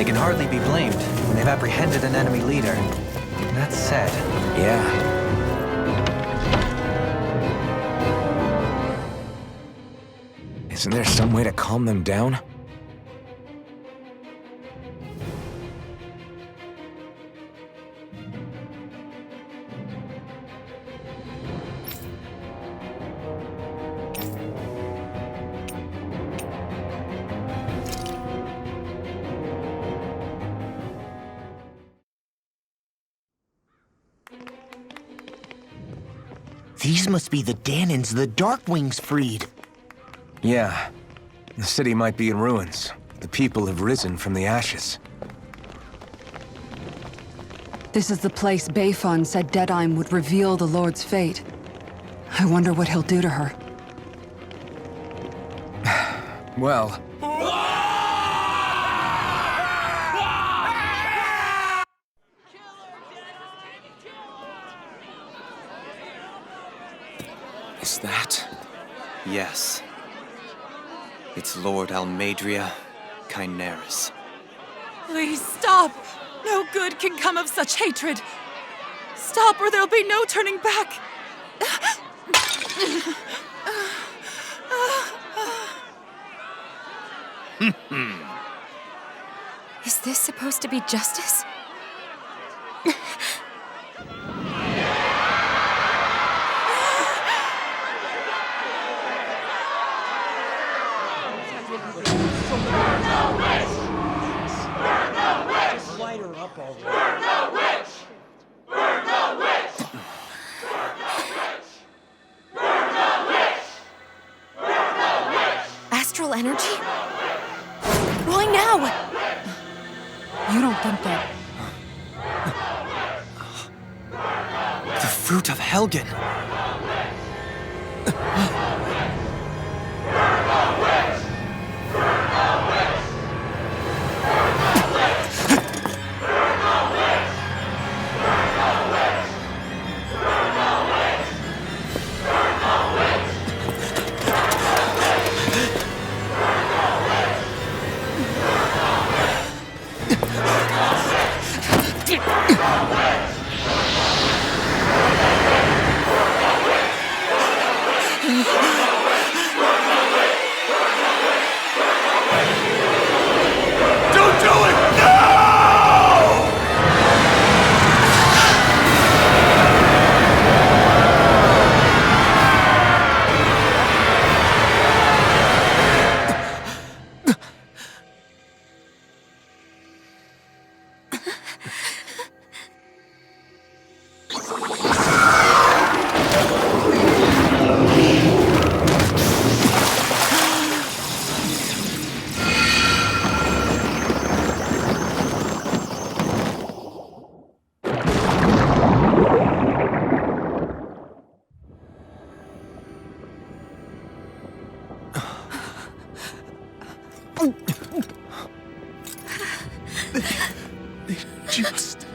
They can hardly be blamed when they've apprehended an enemy leader. That said... Yeah. Isn't there some way to calm them down? These must be the Danons the Darkwings freed. Yeah. The city might be in ruins. The people have risen from the ashes. This is the place Bayfon said Deadime would reveal the Lord's fate. I wonder what he'll do to her. Well... Is that... Yes. It's Lord Almadria Kynaris. Please stop! No good can come of such hatred. Stop or there'll be no turning back. Is this supposed to be justice? Astral energy? Why now? You don't think that... The fruit of Helgen! Just...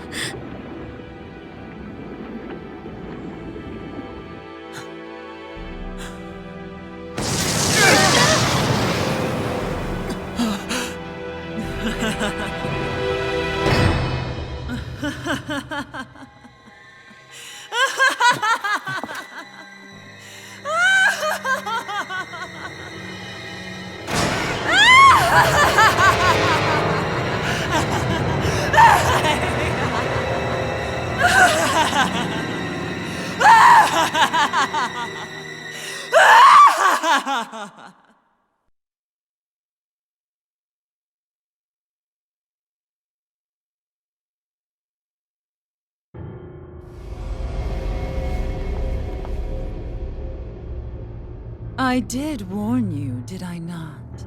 I did warn you, did I not?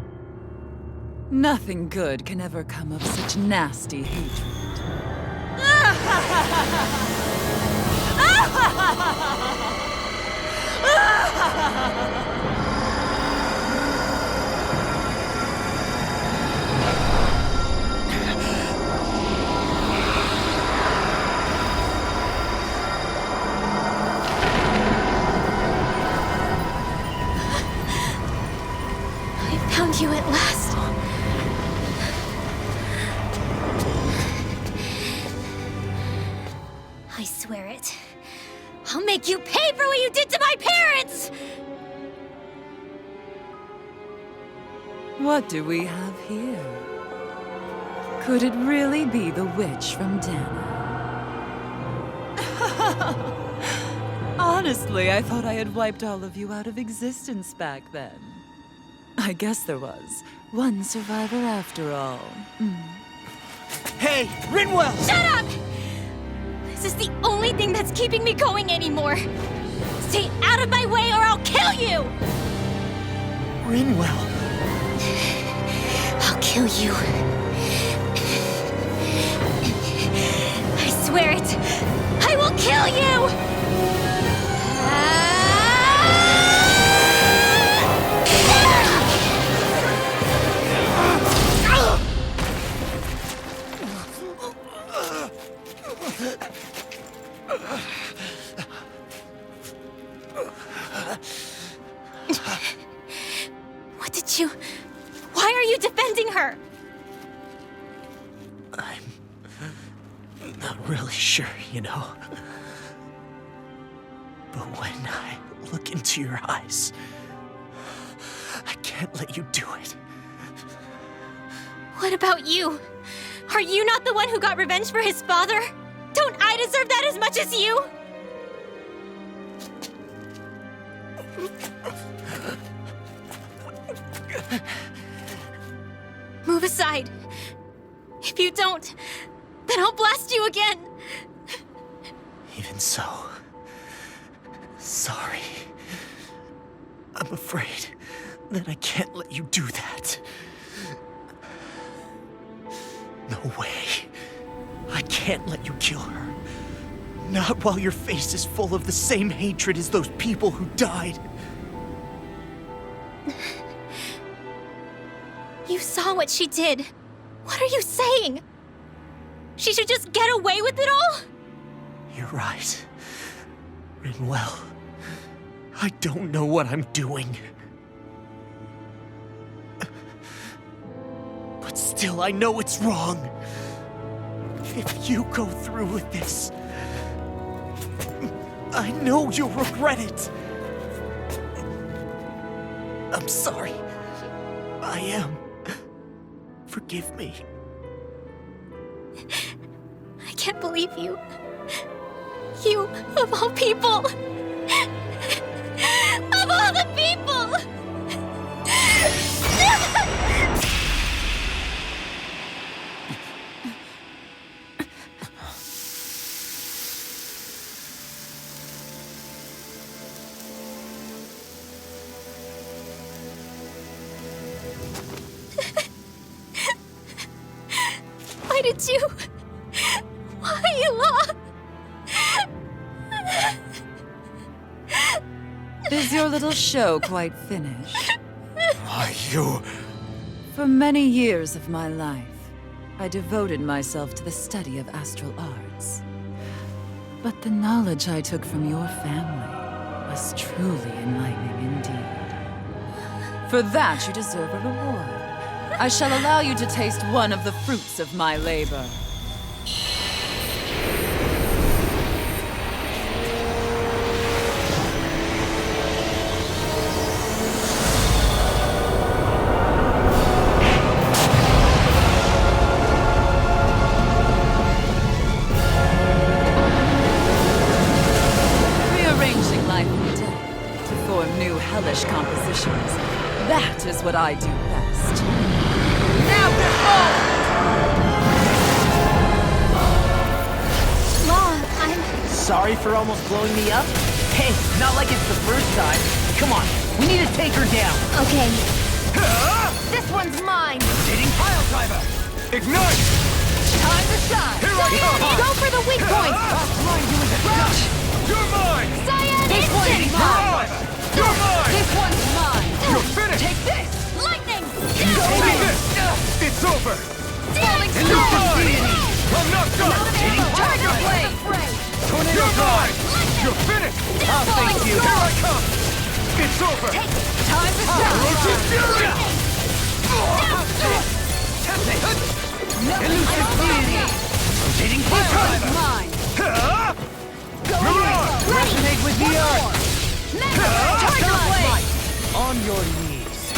Nothing good can ever come of such nasty hatred. I found you at last. swear it. I'll make you pay for what you did to my parents! What do we have here? Could it really be the witch from Dana? Honestly, I thought I had wiped all of you out of existence back then. I guess there was one survivor after all. Hey, Rinwell! Shut up! This is the only thing that's keeping me going anymore. Stay out of my way or I'll kill you! Rinwell. I'll kill you. I swear it. I will kill you! What did you... Why are you defending her? I'm not really sure, you know. But when I look into your eyes, I can't let you do it. What about you? Are you not the one who got revenge for his father? Don't I deserve that as much as you? Move aside. If you don't, then I'll blast you again. Even so, sorry. I'm afraid that I can't let you do that. No way. I can't let you kill her. Not while your face is full of the same hatred as those people who died. You saw what she did. What are you saying? She should just get away with it all? You're right. Rinwell. I don't know what I'm doing. But still, I know it's wrong. If you go through with this, I know you'll regret it. I'm sorry. I am. Forgive me. I can't believe you. You, of all people. Of all the people! Why did you... Why, Ela? Is your little show quite finished? Why, you... For many years of my life, I devoted myself to the study of astral arts. But the knowledge I took from your family was truly enlightening indeed. For that, you deserve a reward. I shall allow you to taste one of the fruits of my labor. Rearranging life and death to form new hellish compositions. That is what I do best. Now behold! Ma, I'm... Sorry for almost blowing me up? Hey, not like it's the first time. Come on, we need to take her down. Okay. This one's mine! Rotating pile driver! Ignite! Time to shine! Here I come! Go for the weak point! Rush! You're mine! Cyan This one's instant! mine! You're mine! This one's mine! You're finished! Take this! Lightning! Take this! It's over! Falling You're star! mine! I'm not done! Tiger blade! You're mine! You're finished! I'll thank you! Here I come! It's over! Time to shine! Roach's fury! Elusive deity! Rotating This fire! one's Mine! Resonate with the earth! Tiger Blade! On your knees.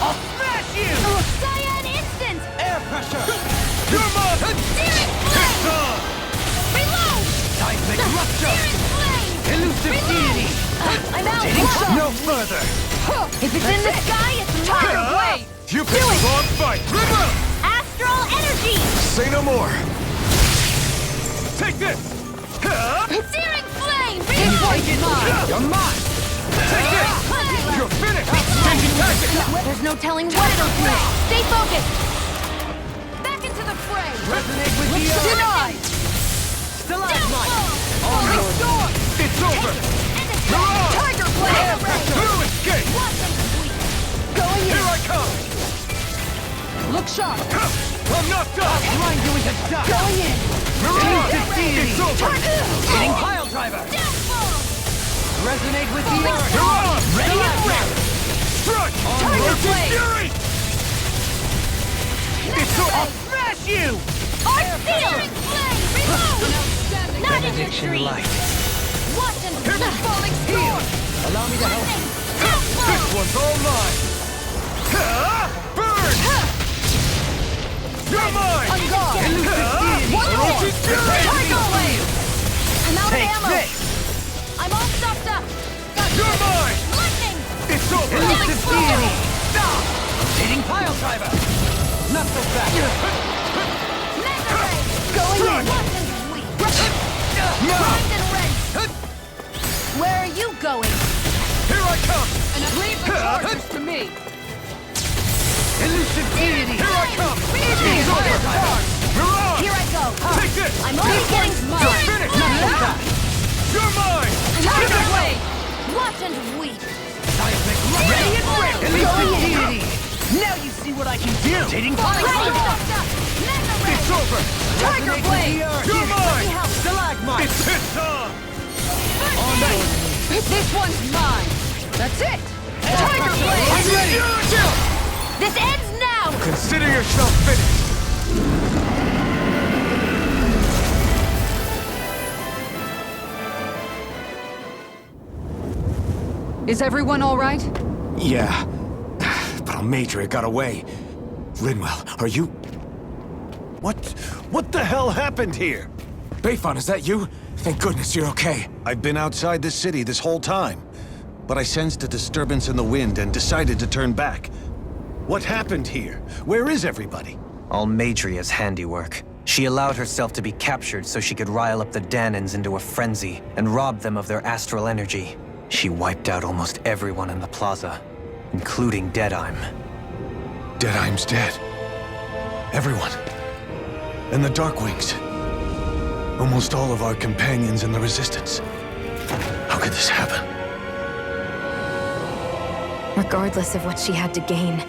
I'll smash you! Cyan instant! Air pressure! Come on! Searing flame! Reload! Seismic rupture! Searing flame! Elusive deity! I'm out! No further! If it's in the sky, it's Tiger Blade! You picked the wrong fight! Astral energy! Say no more! Take this! Searing flame! Take Reload! it mine! You're mine! Take this! You're finished! Changing tactics! There's no telling what it'll do! Stay focused! Back into the fray! Resonate with the earth! Denied! Stalagmite! On your storm! It's over! You're on! Tiger Blade! Who escaped? Going Here I come! Look sharp! I'm not done! Grind you into dust! Going in! Elusive deity! It's over! Hitting pile driver! Downfall! Resonate with the earth! You're on! Ready and ready! Strike! Tiger Blade! Fury! It's over! I'll smash you! Art Searing flame! Reload! Not in your Benediction dreams! light. Watch and Falling storm! Allow me to help you. This one's all mine! Burn! You're mine! Elusive deity! One more! Tiger You're Blade! I'm out of Take ammo! this! I'm all stuffed up! mine! Lightning! It's over! Elusive Doing deity! Stop! Hitting pile driver! Not so fast! Mega Ray! Going in! Watch and sweep! Primed and ready! Where are you going? Here I come! Leave the charges to me! Elusive deity! Here I come! It's over! You're on! Here I go! Take this! I'm only getting You're started! finished! Not so fast! You're mine! Tiger Blade! Watch and weep! Seismic ready and ready! Elusive deity! Now you see what I can do! Hitting pile Ready, driver! stuffed up! Mega Ray! It's over! Tiger Resonate with Blade! the earth! You're mine! Stalagmite! It's on! On that! This one's mine! That's it! Tiger Blade! I'm ready! This ends now! Consider yourself finished! Is everyone all right? Yeah. But Almadria got away. Linwell, are you... What the hell happened here? Bayfon, is that you? Thank goodness you're okay. I've been outside the city this whole time, but I sensed a disturbance in the wind and decided to turn back. What happened here? Where is everybody? Almadria's handiwork. She allowed herself to be captured so she could rile up the Danans into a frenzy and rob them of their astral energy. She wiped out almost everyone in the plaza, including Deadime. Deadime's dead. Everyone. And the Darkwings. Almost all of our companions in the Resistance. How could this happen? Regardless of what she had to gain,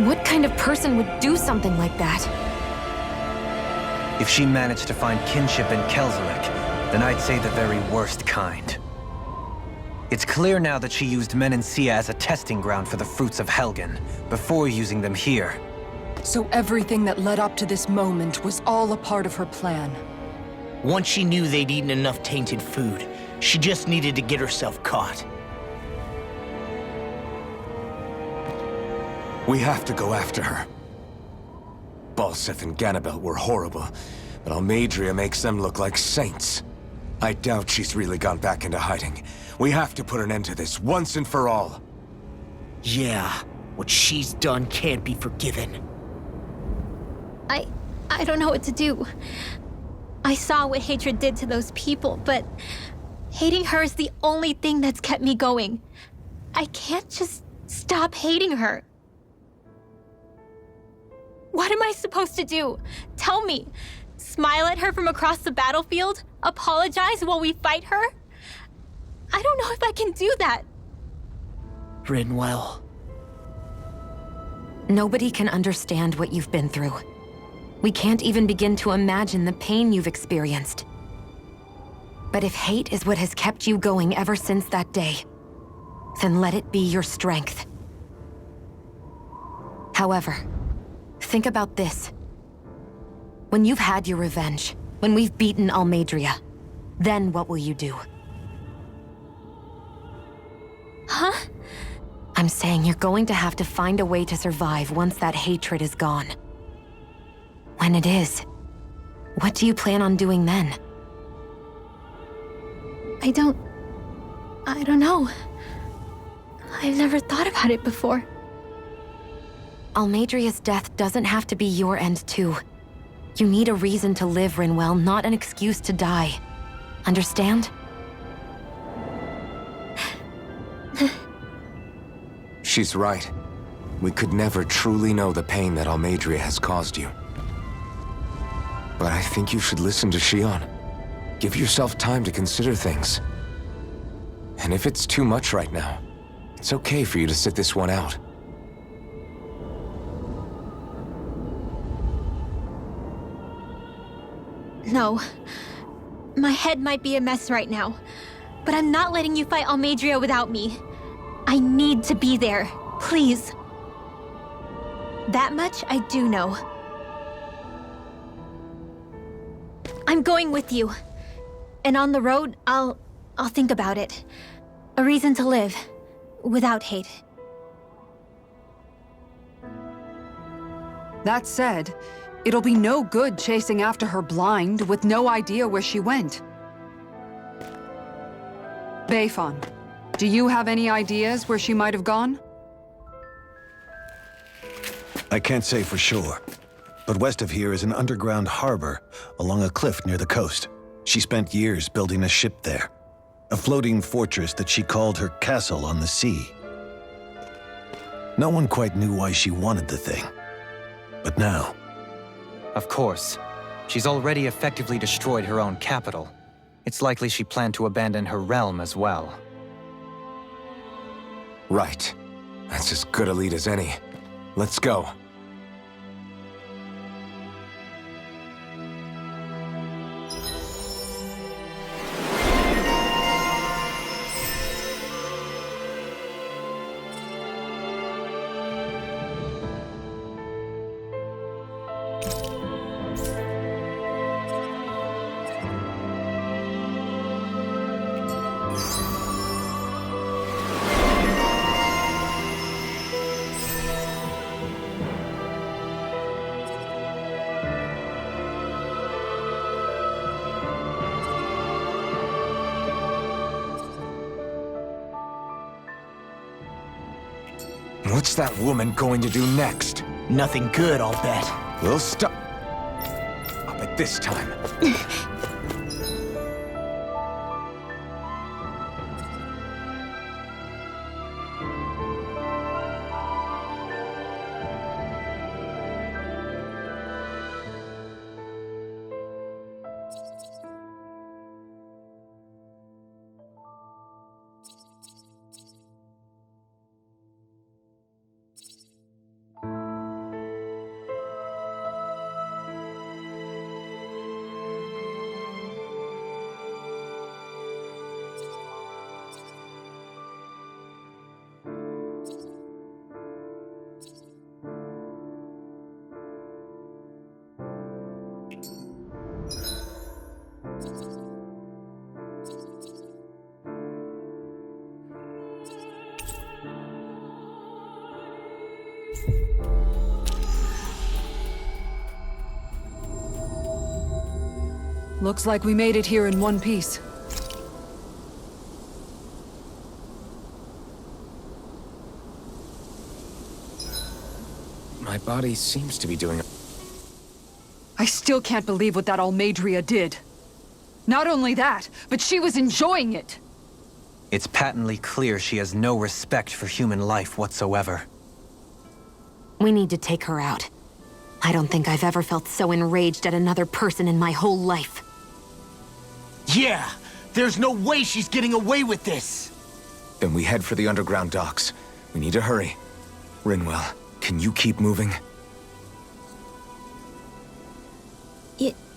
what kind of person would do something like that? If she managed to find kinship in Kelzelik, then I'd say the very worst kind. It's clear now that she used Menancia as a testing ground for the fruits of Helgen, before using them here. So everything that led up to this moment was all a part of her plan. Once she knew they'd eaten enough tainted food, she just needed to get herself caught. We have to go after her. Balseth and Ganabelt were horrible, but Almadria makes them look like saints. I doubt she's really gone back into hiding. We have to put an end to this, once and for all. Yeah, what she's done can't be forgiven. I don't know what to do. I saw what hatred did to those people, but hating her is the only thing that's kept me going. I can't just stop hating her. What am I supposed to do? Tell me. Smile at her from across the battlefield? Apologize while we fight her? I don't know if I can do that. Rinwell. Nobody can understand what you've been through. We can't even begin to imagine the pain you've experienced. But if hate is what has kept you going ever since that day, then let it be your strength. However, think about this. When you've had your revenge, when we've beaten Almadria, Then what will you do? Huh? I'm saying you're going to have to find a way to survive once that hatred is gone. When it is, what do you plan on doing then? I don't know. I've never thought about it before. Almadria's death doesn't have to be your end too. You need a reason to live, Rinwell, not an excuse to die. Understand? She's right. We could never truly know the pain that Almadria has caused you. But I think you should listen to Shion. Give yourself time to consider things. And if it's too much right now, it's okay for you to sit this one out. No. My head might be a mess right now, but I'm not letting you fight Almadria without me. I need to be there. Please. That much I do know. I'm going with you. And on the road, I'll think about it. A reason to live. Without hate. That said, it'll be no good chasing after her blind with no idea where she went. Beifon, do you have any ideas where she might have gone? I can't say for sure, but west of here is an underground harbor along a cliff near the coast. She spent years building a ship there, a floating fortress that she called her castle on the sea. No one quite knew why she wanted the thing, but now... Of course. She's already effectively destroyed her own capital. It's likely she planned to abandon her realm as well. Right. That's as good a lead as any. Let's go. What's that woman going to do next? Nothing good, I'll bet. We'll stop. But this time. Looks like we made it here in one piece. My body seems to be doing... I still can't believe what that Almadria did. Not only that, but she was enjoying it. It's patently clear she has no respect for human life whatsoever. We need to take her out. I don't think I've ever felt so enraged at another person in my whole life. Yeah! There's no way she's getting away with this! Then we head for the underground docks. We need to hurry. Rinwell, can you keep moving?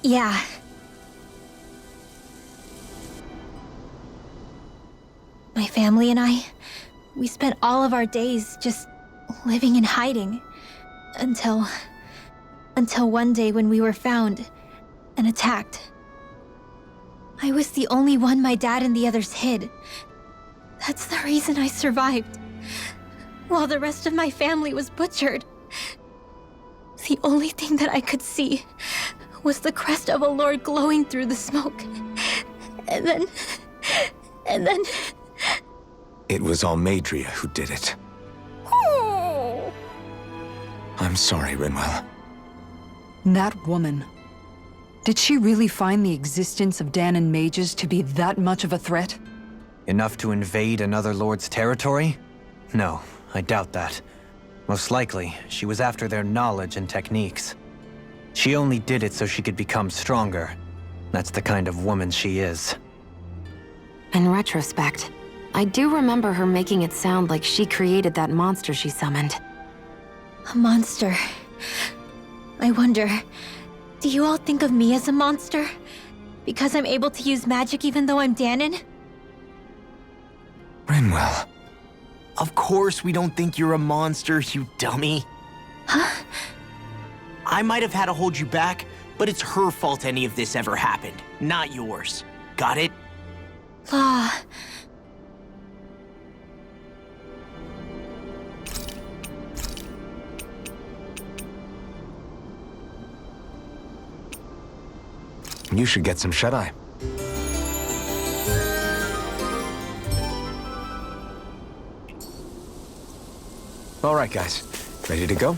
Yeah. My family and I, we spent all of our days just living in hiding. Until one day when we were found and attacked. I was the only one my dad and the others hid. That's the reason I survived. While the rest of my family was butchered. The only thing that I could see was the crest of a lord glowing through the smoke. And then... It was Almadria who did it. I'm sorry, Rinwell. That woman. Did she really find the existence of Danon mages to be that much of a threat? Enough to invade another lord's territory? No, I doubt that. Most likely, she was after their knowledge and techniques. She only did it so she could become stronger. That's the kind of woman she is. In retrospect, I do remember her making it sound like she created that monster she summoned. A monster. I wonder, do you all think of me as a monster? Because I'm able to use magic even though I'm Danon? Rinwell. Of course we don't think you're a monster, you dummy. Huh? I might have had to hold you back, but it's her fault any of this ever happened, not yours. Got it? Law. You should get some shut-eye. All right, guys. Ready to go?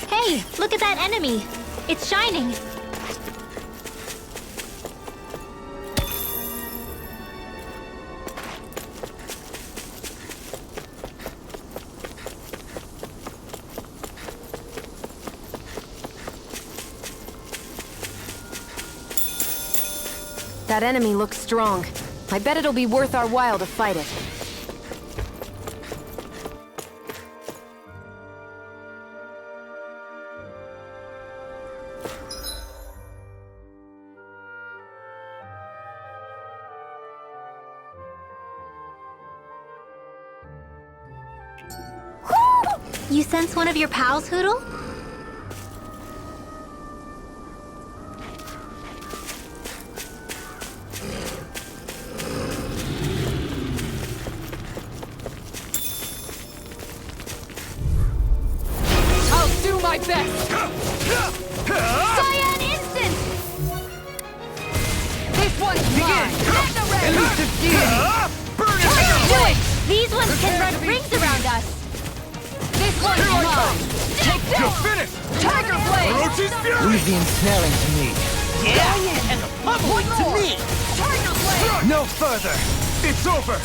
Hey, look at that enemy. It's shining. That enemy looks strong. I bet it'll be worth our while to fight it. You sense one of your pals, Hoodle? I'll do my best! Cyan instant! This one's mine! Elusive deity! Burn it! Do it! These ones can run rings around us. This one's mine! Take this! Tiger Blade! Leave the ensnaring to me. Yeah! And the pummeling to me! Tiger Blade! No further! It's over!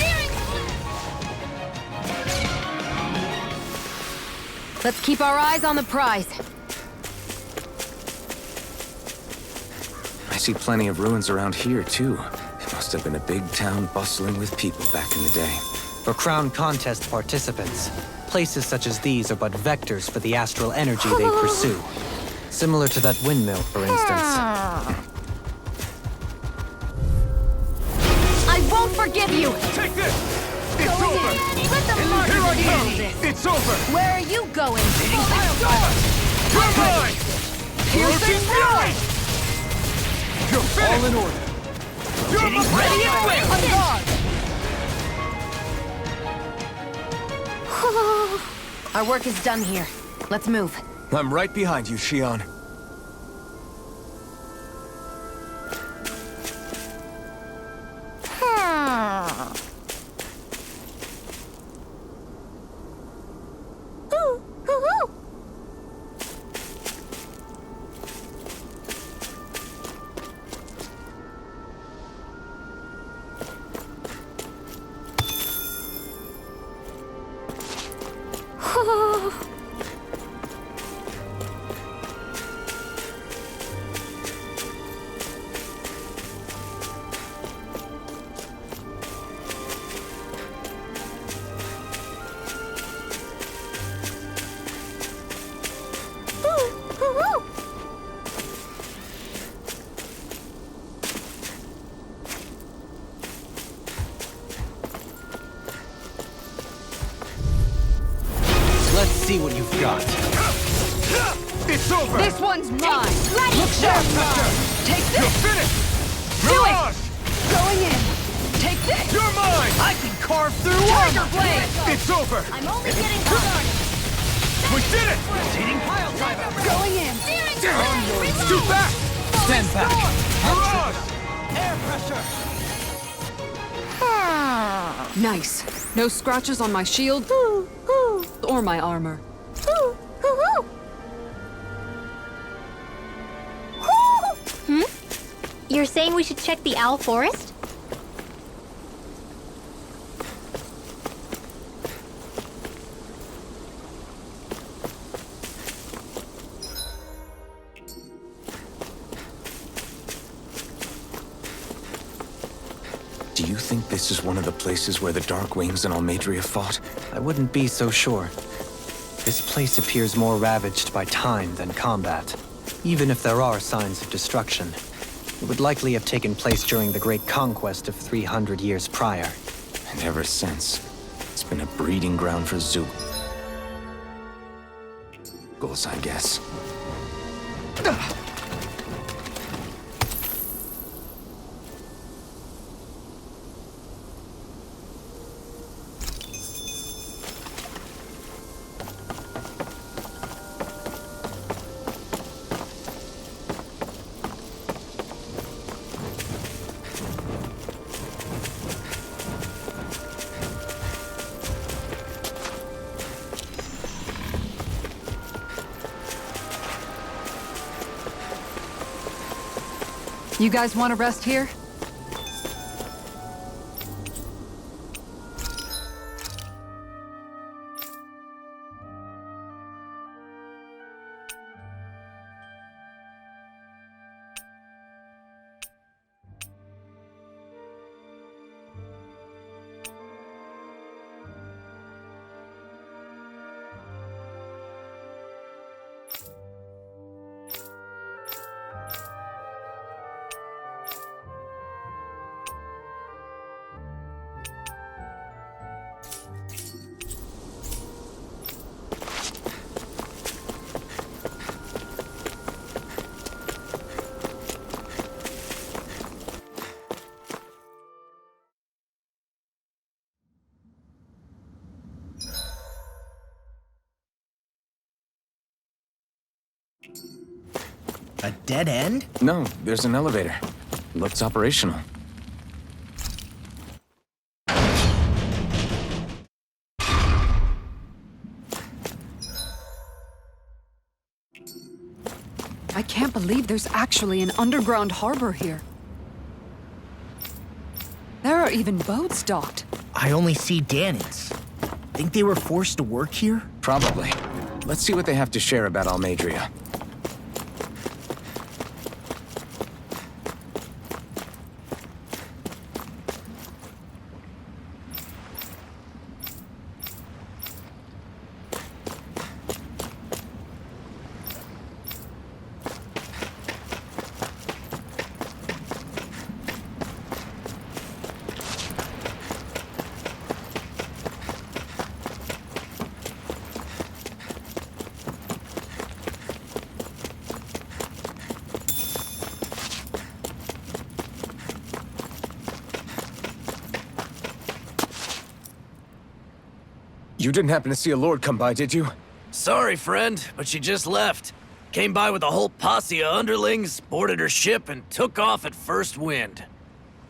Let's keep our eyes on the prize. I see plenty of ruins around here, too. It must have been a big town bustling with people back in the day. For Crown Contest participants, places such as these are but vectors for the astral energy they pursue. Similar to that windmill, for instance. I won't forgive you! Take this! It's Go over! ahead. Let the martyrs handle this! It's over! Where are you going? You're mine! Piercing fury! You're finished! All in order. You're ready and ready! On guard! Our work is done here. Let's move. I'm right behind you, Shion. see what you've got. It's over! This one's mine! Right! Look sharp! Take You're this! finished! Do it! Mirage! Going in! Take this! You're mine! I can carve through Tiger armor! blade! It's over! I'm only getting started! We did it! Rotating pile driver! Going in! Scoot back! Stand back! Mirage! Air pressure! Nice. No scratches on my shield or my armor. You're saying we should check the owl forest? Do you think this is one of the places where the Dark Wings and Almadria fought? I wouldn't be so sure. This place appears more ravaged by time than combat. Even if there are signs of destruction, it would likely have taken place during the Great Conquest of 300 years prior. And ever since, it's been a breeding ground for Zoo. Goals, I guess. You guys want to rest here? A dead end? No, there's an elevator. Looks operational. I can't believe there's actually an underground harbor here. There are even boats docked. I only see Danans. Think they were forced to work here? Probably. Let's see what they have to share about Almadria. You didn't happen to see a lord come by, did you? Sorry, friend, but she just left. Came by with a whole posse of underlings, boarded her ship, and took off at first wind.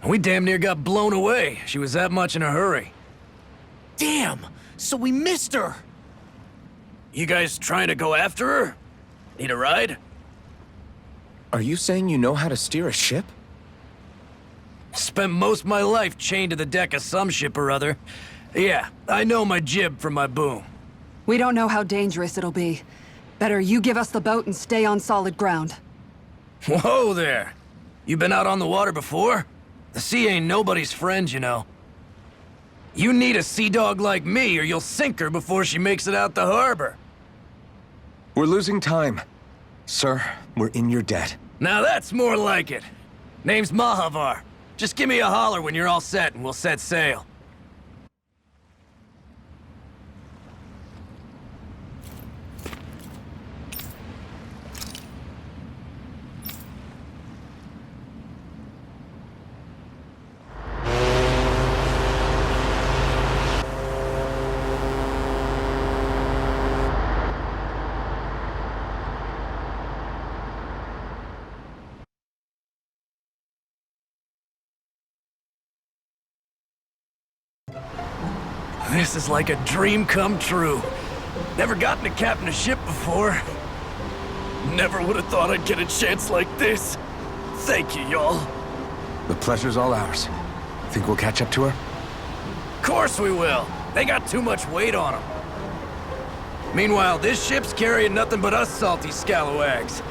We damn near got blown away. She was that much in a hurry. Damn! So we missed her! You guys trying to go after her? Need a ride? Are you saying you know how to steer a ship? Spent most of my life chained to the deck of some ship or other. Yeah, I know my jib from my boom. We don't know how dangerous it'll be. Better you give us the boat and stay on solid ground. Whoa there! You been out on the water before? The sea ain't nobody's friend, you know. You need a sea dog like me, or you'll sink her before she makes it out the harbor. We're losing time. Sir, we're in your debt. Now that's more like it. Name's Mahavar. Just give me a holler when you're all set and we'll set sail. This is like a dream come true. Never gotten to captain a ship before. Never would have thought I'd get a chance like this. Thank you, y'all. The pleasure's all ours. Think we'll catch up to her? Of course we will. They got too much weight on them. Meanwhile, this ship's carrying nothing but us salty scalawags.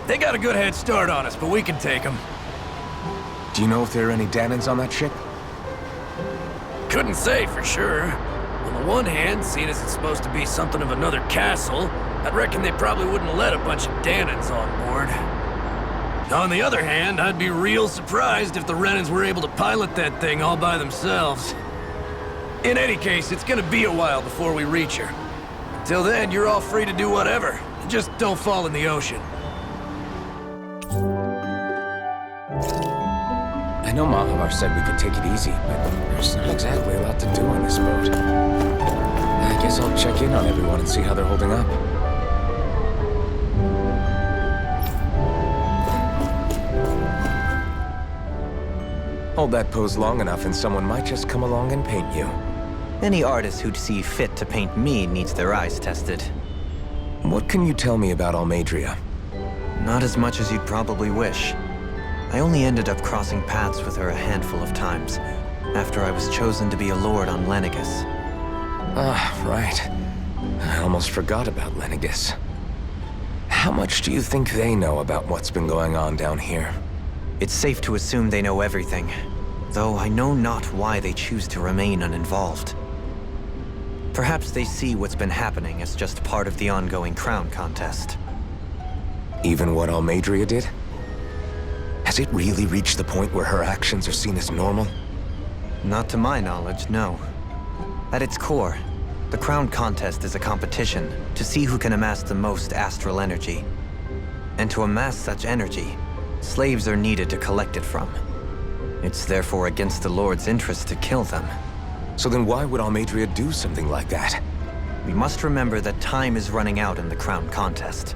They got a good head start on us, but we can take them. Do you know if there are any Danans on that ship? Couldn't say for sure. On the one hand, seeing as it's supposed to be something of another castle, I'd reckon they probably wouldn't let a bunch of Danans on board. On the other hand, I'd be real surprised if the Renans were able to pilot that thing all by themselves. In any case, it's gonna be a while before we reach her. Till then, you're all free to do whatever. Just don't fall in the ocean. I know Mahavar said we could take it easy, but there's not exactly a lot to do on this boat. I guess I'll check in on everyone and see how they're holding up. Hold that pose long enough and someone might just come along and paint you. Any artist who'd see fit to paint me needs their eyes tested. What can you tell me about Almadria? Not as much as you'd probably wish. I only ended up crossing paths with her a handful of times, after I was chosen to be a lord on Lenegus. Ah, right. I almost forgot about Lenegus. How much do you think they know about what's been going on down here? It's safe to assume they know everything, though I know not why they choose to remain uninvolved. Perhaps they see what's been happening as just part of the ongoing crown contest. Even what Almadria did? Has it really reached the point where her actions are seen as normal? Not to my knowledge, no. At its core, the crown contest is a competition to see who can amass the most astral energy. And to amass such energy, slaves are needed to collect it from. It's therefore against the Lord's interest to kill them. So then why would Almadria do something like that? We must remember that time is running out in the crown contest.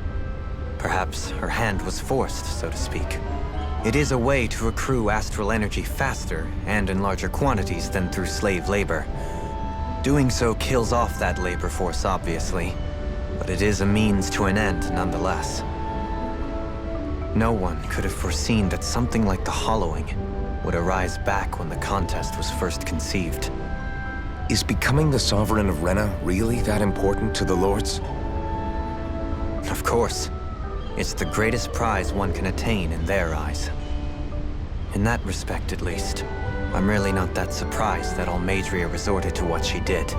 Perhaps her hand was forced, so to speak. It is a way to accrue astral energy faster and in larger quantities than through slave labor. Doing so kills off that labor force, obviously, but it is a means to an end nonetheless. No one could have foreseen that something like the Hollowing would arise back when the contest was first conceived. Is becoming the Sovereign of Rena really that important to the Lords? Of course. It's the greatest prize one can attain in their eyes. In that respect, at least, I'm really not that surprised that Almadria resorted to what she did,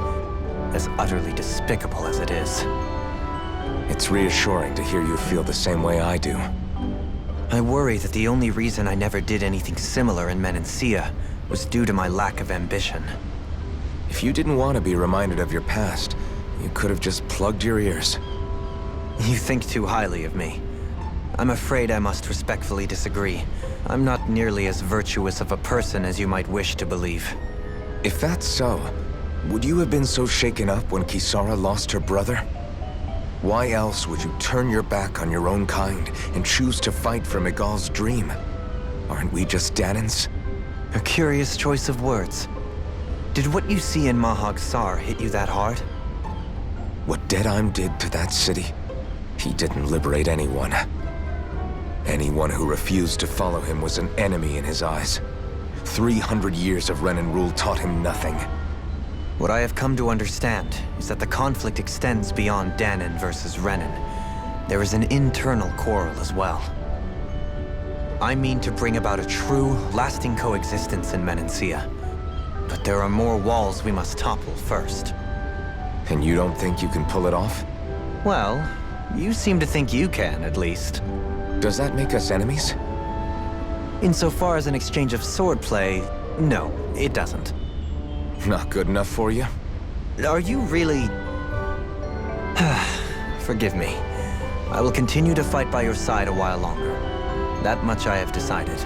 as utterly despicable as it is. It's reassuring to hear you feel the same way I do. I worry that the only reason I never did anything similar in Menancia was due to my lack of ambition. If you didn't want to be reminded of your past, you could have just plugged your ears. You think too highly of me. I'm afraid I must respectfully disagree. I'm not nearly as virtuous of a person as you might wish to believe. If that's so, would you have been so shaken up when Kisara lost her brother? Why else would you turn your back on your own kind and choose to fight for Miguel's dream? Aren't we just Danans? A curious choice of words. Did what you see in Mahag Sar hit you that hard? What Deadheim did to that city, he didn't liberate anyone. Anyone who refused to follow him was an enemy in his eyes. 300 years of Renan rule taught him nothing. What I have come to understand is that the conflict extends beyond Danan versus Renan. There is an internal quarrel as well. I mean to bring about a true, lasting coexistence in Menancia. But there are more walls we must topple first. And you don't think you can pull it off? Well, you seem to think you can, at least. Does that make us enemies? Insofar as an exchange of swordplay, no, it doesn't. Not good enough for you? Are you really... Forgive me. I will continue to fight by your side a while longer. That much I have decided.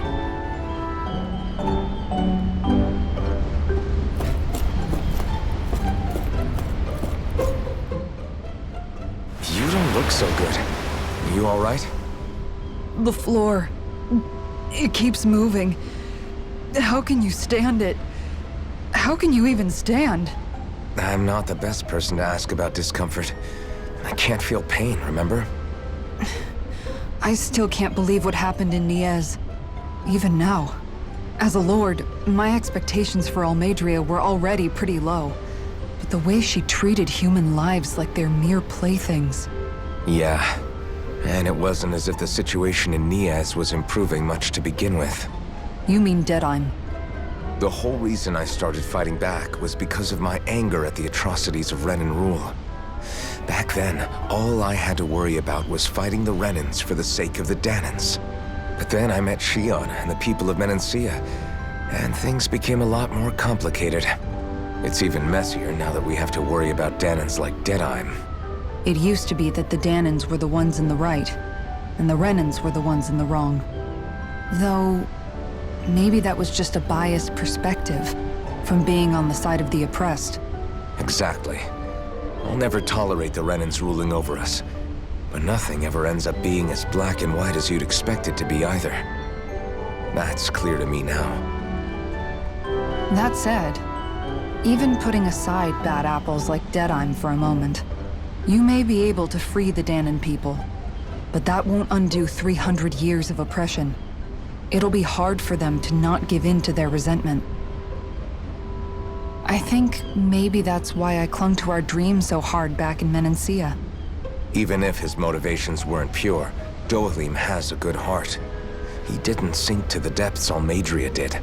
You don't look so good. You all right? The floor. It keeps moving. How can you stand it? How can you even stand? I'm not the best person to ask about discomfort. I can't feel pain, remember? I still can't believe what happened in Niez. Even now. As a lord, my expectations for Almeidrea were already pretty low. But the way she treated human lives like they're mere playthings. Yeah. And it wasn't as if the situation in Niez was improving much to begin with. You mean Deadheim? The whole reason I started fighting back was because of my anger at the atrocities of Renan rule. Back then, all I had to worry about was fighting the Renans for the sake of the Danans. But then I met Shion and the people of Menancia, and things became a lot more complicated. It's even messier now that we have to worry about Danans like Deadheim. It used to be that the Danans were the ones in the right, and the Renans were the ones in the wrong. Though, maybe that was just a biased perspective from being on the side of the oppressed. Exactly. I'll never tolerate the Renans ruling over us. But nothing ever ends up being as black and white as you'd expect it to be either. That's clear to me now. That said, even putting aside bad apples like Deadheim for a moment, you may be able to free the Danan people, but that won't undo 300 years of oppression. It'll be hard for them to not give in to their resentment. I think maybe that's why I clung to our dream so hard back in Menancia. Even if his motivations weren't pure, Dohalim has a good heart. He didn't sink to the depths Almeidrea did.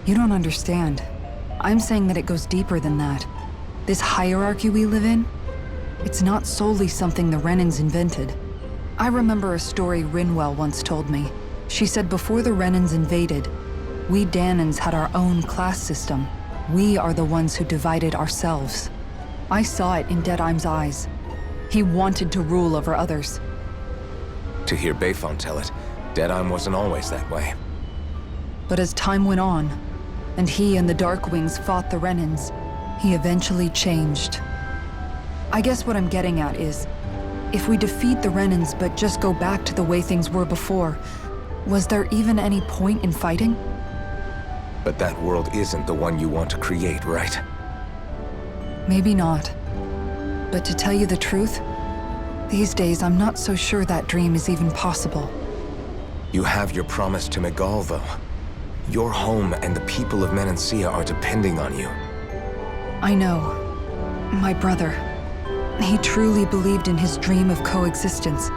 You don't understand. I'm saying that it goes deeper than that. This hierarchy we live in, it's not solely something the Renans invented. I remember a story Rinwell once told me. She said before the Renans invaded, we Danans had our own class system. We are the ones who divided ourselves. I saw it in Deadheim's eyes. He wanted to rule over others. To hear Bayfon tell it, Deadheim wasn't always that way. But as time went on, and he and the Darkwings fought the Renans, he eventually changed. I guess what I'm getting at is, if we defeat the Renans but just go back to the way things were before, was there even any point in fighting? But that world isn't the one you want to create, right? Maybe not. But to tell you the truth, these days I'm not so sure that dream is even possible. You have your promise to Megal, though. Your home and the people of Menancia are depending on you. I know. My brother. He truly believed in his dream of coexistence.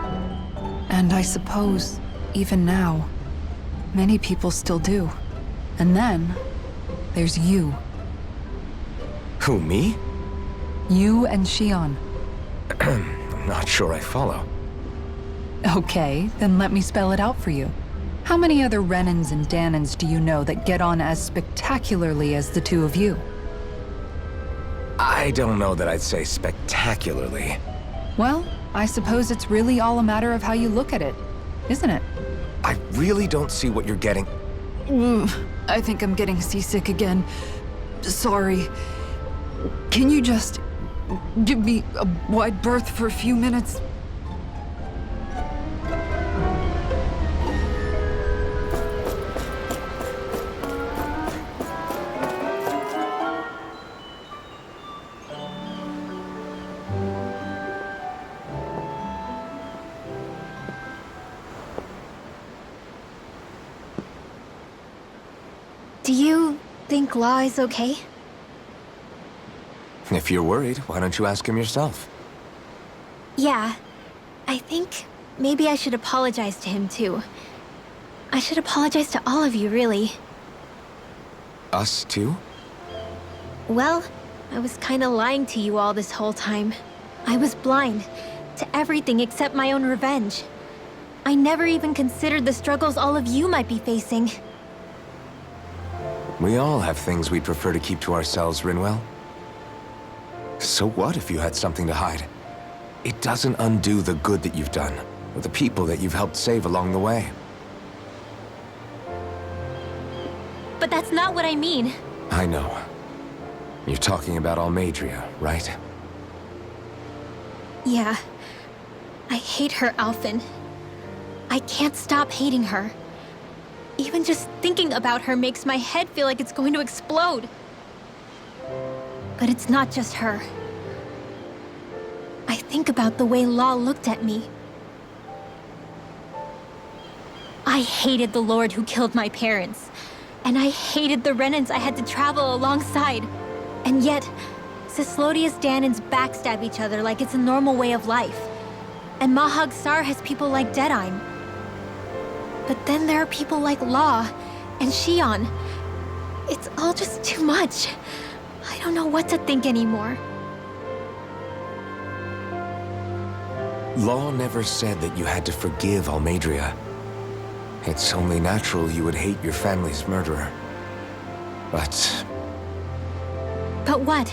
And I suppose, even now, many people still do. And then, there's you. Who, me? You and Shion. I'm not sure I follow. Okay, then let me spell it out for you. How many other Renans and Danans do you know that get on as spectacularly as the two of you? I don't know that I'd say spectacularly. Well, I suppose it's really all a matter of how you look at it, isn't it? I really don't see what you're getting. I think I'm getting seasick again. Sorry. Can you just give me a wide berth for a few minutes? Do you think Law is okay? If you're worried, why don't you ask him yourself? Yeah. I think maybe I should apologize to him too. I should apologize to all of you, really. Us too? Well, I was kinda lying to you all this whole time. I was blind to everything except my own revenge. I never even considered the struggles all of you might be facing. We all have things we'd prefer to keep to ourselves, Rinwell. So what if you had something to hide? It doesn't undo the good that you've done, or the people that you've helped save along the way. But that's not what I mean. I know. You're talking about Almeidrea, right? Yeah. I hate her, Alphen. I can't stop hating her. Even just thinking about her makes my head feel like it's going to explode. But it's not just her. I think about the way Law looked at me. I hated the Lord who killed my parents. And I hated the Renans I had to travel alongside. And yet, Cislodia's Danans backstab each other like it's a normal way of life. And Mahag Sar has people like Deadeye. But then there are people like Law and Shion. It's all just too much. I don't know what to think anymore. Law never said that you had to forgive Almeidrea. It's only natural you would hate your family's murderer. But But what?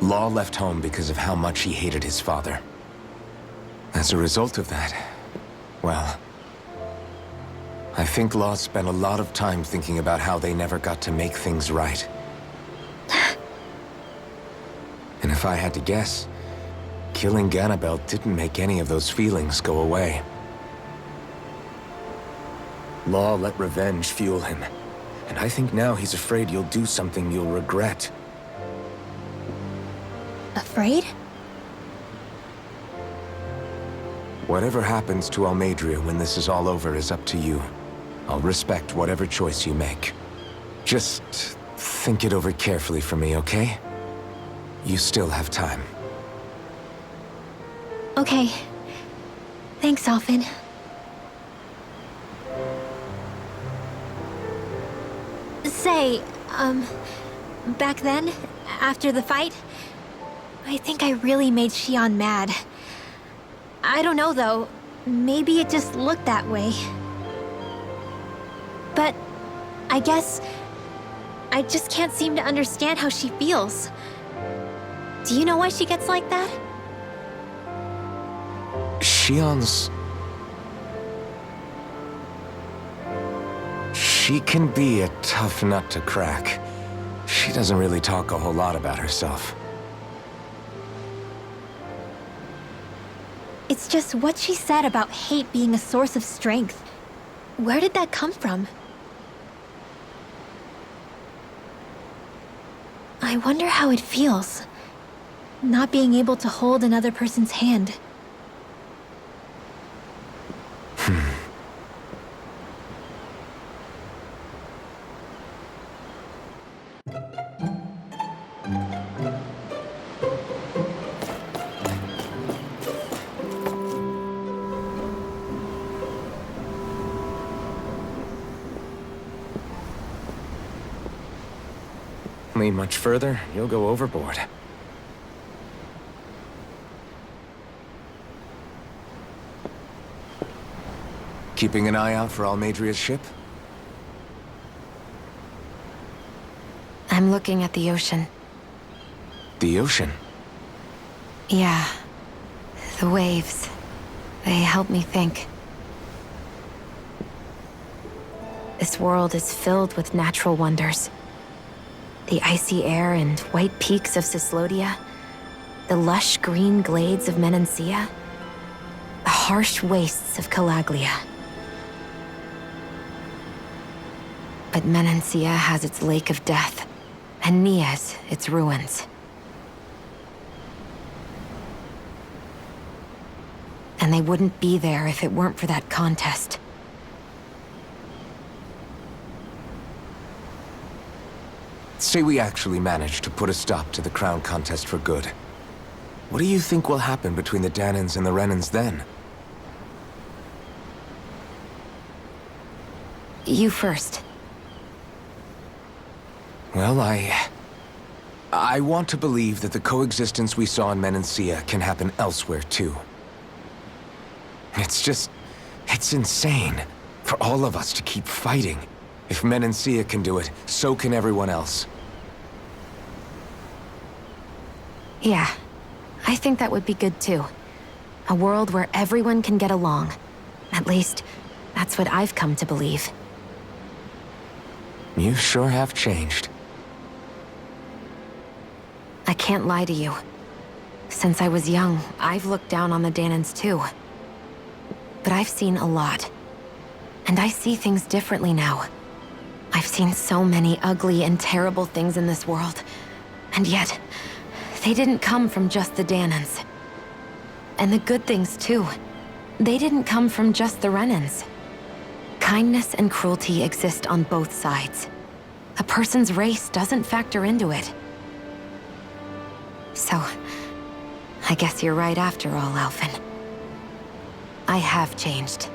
Law left home because of how much he hated his father. As a result of that, well, I think Law spent a lot of time thinking about how they never got to make things right. And if I had to guess, killing Ganabel didn't make any of those feelings go away. Law let revenge fuel him, and I think now he's afraid you'll do something you'll regret. Afraid? Whatever happens to Almeidrea when this is all over is up to you. I'll respect whatever choice you make. Just think it over carefully for me, okay? You still have time. Okay. Thanks, Alphen. Say, back then, after the fight, I think I really made Shion mad. I don't know, though. Maybe it just looked that way. But I guess I just can't seem to understand how she feels. Do you know why she gets like that? Shion's... She can be a tough nut to crack. She doesn't really talk a whole lot about herself. It's just what she said about hate being a source of strength. Where did that come from? I wonder how it feels, not being able to hold another person's hand. Lean much further, you'll go overboard. Keeping an eye out for Almeidrea's ship? I'm looking at the ocean. The ocean? Yeah. The waves. They help me think. This world is filled with natural wonders. The icy air and white peaks of Cislodia, the lush green glades of Menancia, the harsh wastes of Calaglia. But Menancia has its Lake of Death, and Nias its ruins. And they wouldn't be there if it weren't for that contest. Say we actually manage to put a stop to the crown contest for good. What do you think will happen between the Danans and the Renans then? You first. Well, I want to believe that the coexistence we saw in Menancia can happen elsewhere, too. It's insane for all of us to keep fighting. If Menancia can do it, so can everyone else. Yeah, I think that would be good too. A world where everyone can get along. At least, that's what I've come to believe. You sure have changed. I can't lie to you. Since I was young, I've looked down on the Danans too. But I've seen a lot. And I see things differently now. I've seen so many ugly and terrible things in this world, and yet, they didn't come from just the Danans. And the good things, too. They didn't come from just the Renans. Kindness and cruelty exist on both sides. A person's race doesn't factor into it. So, I guess you're right after all, Alphen. I have changed.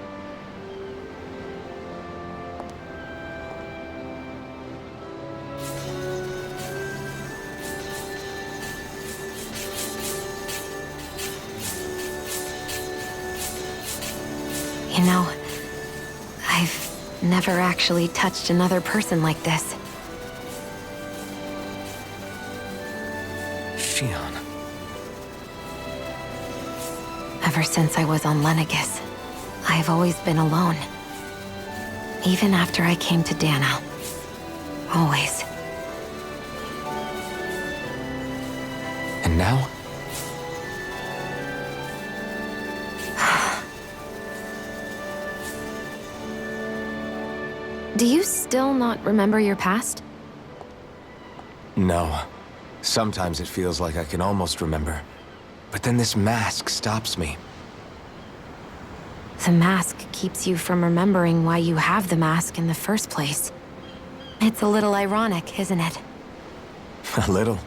You know, I've never actually touched another person like this. Shion. Ever since I was on Lenegis, I've always been alone. Even after I came to Dana. Always. And now? Do you still not remember your past? No. Sometimes it feels like I can almost remember. But then this mask stops me. The mask keeps you from remembering why you have the mask in the first place. It's a little ironic, isn't it? A little.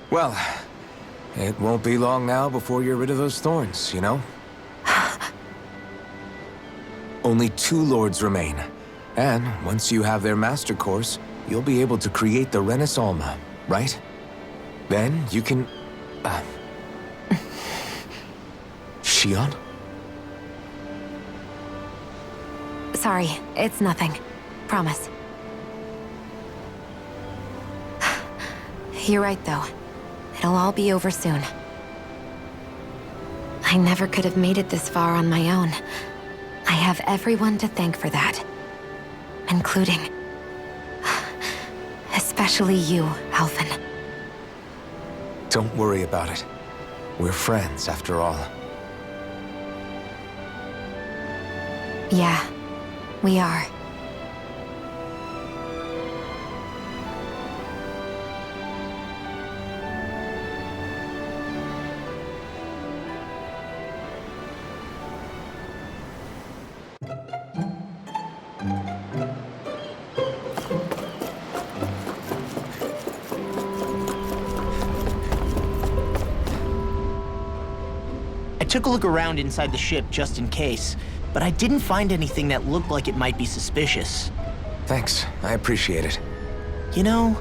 Well, it won't be long now before you're rid of those thorns, you know? Only 2 lords remain. And once you have their master course, you'll be able to create the Renis Alma, right? Then you can... Shion? Sorry, it's nothing. Promise. You're right, though. It'll all be over soon. I never could have made it this far on my own. I have everyone to thank for that. Including... especially you, Alphen. Don't worry about it. We're friends, after all. Yeah, we are. I took a look around inside the ship just in case, but I didn't find anything that looked like it might be suspicious. Thanks, I appreciate it. You know,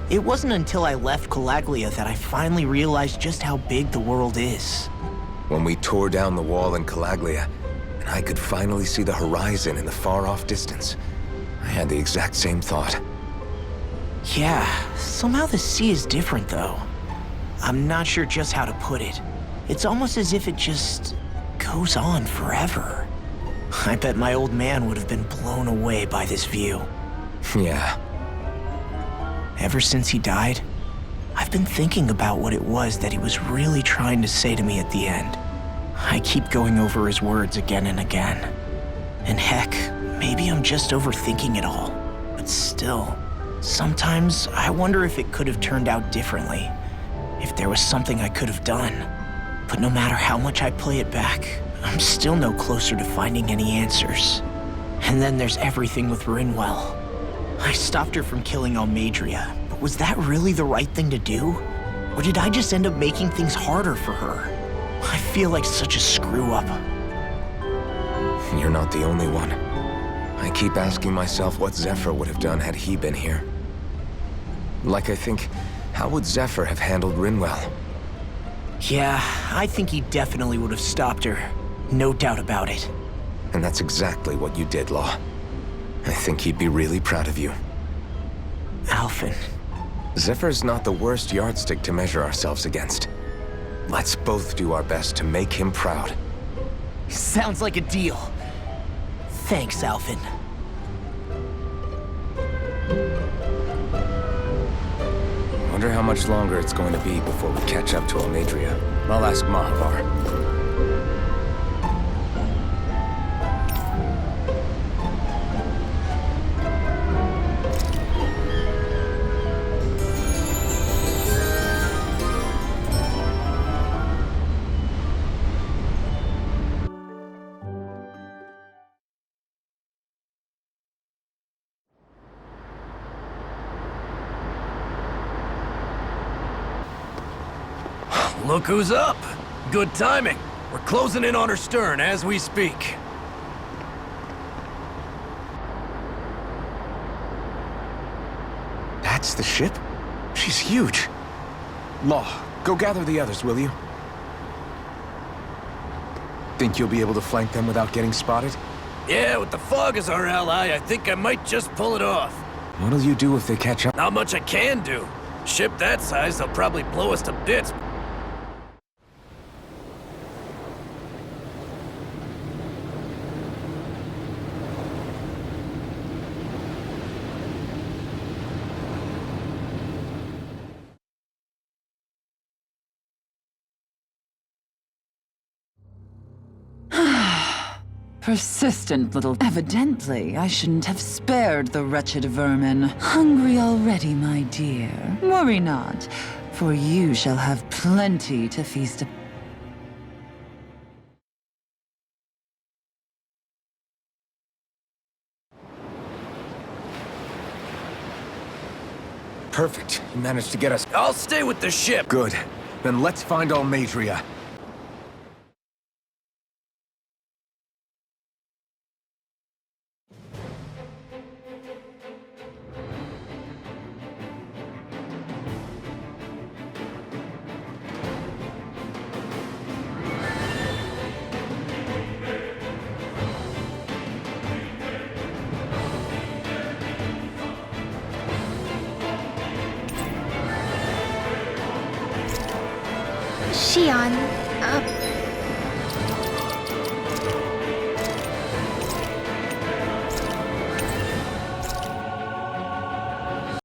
it wasn't until I left Calaglia that I finally realized just how big the world is. When we tore down the wall in Calaglia, and I could finally see the horizon in the far-off distance, I had the exact same thought. Yeah, somehow the sea is different though. I'm not sure just how to put it. It's almost as if it just goes on forever. I bet my old man would have been blown away by this view. Yeah. Ever since he died, I've been thinking about what it was that he was really trying to say to me at the end. I keep going over his words again and again. And heck, maybe I'm just overthinking it all. But still, sometimes I wonder if it could have turned out differently. If there was something I could have done. But no matter how much I play it back, I'm still no closer to finding any answers. And then there's everything with Rinwell. I stopped her from killing Almadria, but was that really the right thing to do? Or did I just end up making things harder for her? I feel like such a screw-up. You're not the only one. I keep asking myself what Zephyr would have done had he been here. Like I think, how would Zephyr have handled Rinwell? Yeah, I think he definitely would have stopped her. No doubt about it. And that's exactly what you did, Law. I think he'd be really proud of you. Alphen. Zephyr's not the worst yardstick to measure ourselves against. Let's both do our best to make him proud. Sounds like a deal. Thanks, Alphen. Wonder how much longer it's going to be before we catch up to Almadria. I'll ask Mahavar. Look who's up! Good timing. We're closing in on her stern as we speak. That's the ship? She's huge. Law, go gather the others, will you? Think you'll be able to flank them without getting spotted? Yeah, with the fog as our ally, I think I might just pull it off. What'll you do if they catch up? Not much I can do. Ship that size, they'll probably blow us to bits. Persistent little... Evidently, I shouldn't have spared the wretched vermin. Hungry already, my dear? Worry not, for you shall have plenty to feast upon. Perfect. You managed to get us... I'll stay with the ship. Good. Then let's find Almadria. Xion,